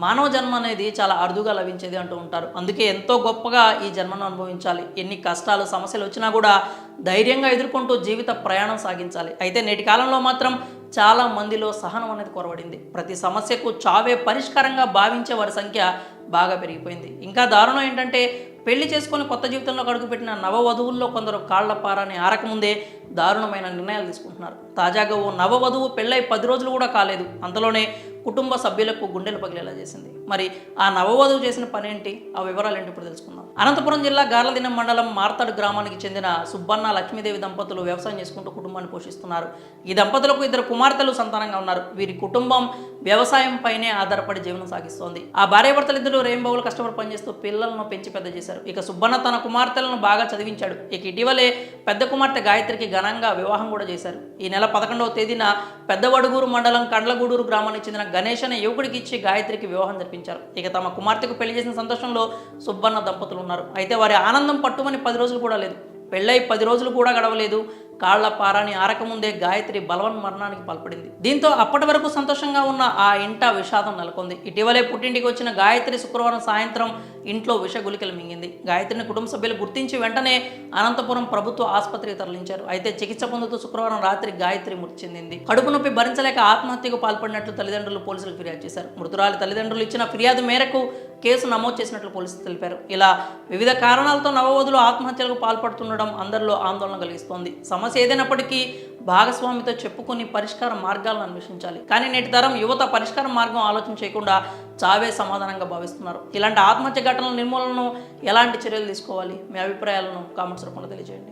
మానవ జన్మ అనేది చాలా అరుదుగా లభించేది అంటూ ఉంటారు. అందుకే ఎంతో గొప్పగా ఈ జన్మను అనుభవించాలి. ఎన్ని కష్టాలు, సమస్యలు వచ్చినా కూడా ధైర్యంగా ఎదుర్కొంటూ జీవిత ప్రయాణం సాగించాలి. అయితే నేటి కాలంలో మాత్రం చాలా మందిలో సహనం అనేది కొరవడింది. ప్రతి సమస్యకు చావే పరిష్కారంగా భావించే వారి సంఖ్య బాగా పెరిగిపోయింది. ఇంకా దారుణం ఏంటంటే పెళ్లి చేసుకొని కొత్త జీవితంలో అడుగుపెట్టిన నవవధువుల్లో కొందరు కాళ్ల పారాని ఆరకముందే దారుణమైన నిర్ణయాలు తీసుకుంటున్నారు. తాజాగా ఓ నవవధువు పెళ్ళై 10 రోజులు కూడా కాలేదు, అంతలోనే కుటుంబ సభ్యులకు గుండెలు పగిలేలా చేసింది. మరి ఆ నవవధువు చేసిన పనేంటి, ఆ వివరాలు ఏంటి ఇప్పుడు తెలుసుకుందాం. అనంతపురం జిల్లా గార్లదిన్నెం మండలం మార్తాడు గ్రామానికి చెందిన సుబ్బన్న లక్ష్మీదేవి దంపతులు వ్యవసాయం చేసుకుంటూ కుటుంబాన్ని పోషిస్తున్నారు. ఈ దంపతులకు 2 కుమార్తెలు సంతానంగా ఉన్నారు. వీరి కుటుంబం వ్యవసాయం పైనే ఆధారపడి జీవనం సాగిస్తోంది. ఆ భార్యాభర్తలు ఇద్దరు రేంబావులు కష్టపడి పనిచేస్తూ పిల్లలను పెంచి పెద్ద చేశారు. ఇక సుబ్బన్న తన కుమార్తెలను బాగా చదివించాడు. ఇక ఇటీవలే పెద్ద కుమార్తె గాయత్రికి ఘనంగా వివాహం కూడా చేశారు. ఈ నెల 11వ తేదీన పెద్దవడుగూరు మండలం కండ్లగూడూరు గ్రామానికి చెందిన గణేష్ అనే యువకుడికి ఇచ్చి గాయత్రికి వివాహం జరిపించారు. ఇక తమ కుమార్తెకు పెళ్లి చేసిన సంతోషంలో సుబ్బన్న దంపతులు ఉన్నారు. అయితే వారి ఆనందం పట్టుమని 10 రోజులు కూడా లేదు. పెళ్ళై 10 రోజులు కూడా గడవలేదు, కాళ్ల పారాని ఆరకముందే గాయత్రి బలవన్ మరణానికి పాల్పడింది. దీంతో అప్పటి వరకు సంతోషంగా ఉన్న ఆ ఇంట విషాదం నెలకొంది. ఇటీవలే పుట్టింటికి వచ్చిన గాయత్రి శుక్రవారం సాయంత్రం ఇంట్లో విషగులికలు మింగింది. గాయత్రిని కుటుంబ సభ్యులు గుర్తించి వెంటనే అనంతపురం ప్రభుత్వ ఆసుపత్రికి తరలించారు. అయితే చికిత్స పొందుతూ శుక్రవారం రాత్రి గాయత్రి మృతి చెందింది. కడుపు నొప్పి భరించలేక ఆత్మహత్యకు పాల్పడినట్లు తల్లిదండ్రులు పోలీసులకు ఫిర్యాదు చేశారు. మృతురాలి తల్లిదండ్రులు ఇచ్చిన ఫిర్యాదు మేరకు కేసు నమోదు చేసినట్లు పోలీసులు తెలిపారు. ఇలా వివిధ కారణాలతో నవవధులు ఆత్మహత్యలకు పాల్పడుతుండడం అందరిలో ఆందోళన కలిగిస్తోంది. సమస్య ఏదైనప్పటికీ భాగస్వామితో చెప్పుకొని పరిష్కార మార్గాలను అన్వేషించాలి. కానీ నేటి తరం యువత పరిష్కార మార్గం ఆలోచన చేయకుండా చావే సమాధానంగా భావిస్తున్నారు. ఇలాంటి ఆత్మహత్య ఘటనల నిర్మూలనను ఎలాంటి చర్యలు తీసుకోవాలి? మీ అభిప్రాయాలను కామెంట్స్ రూపంలో తెలియజేయండి.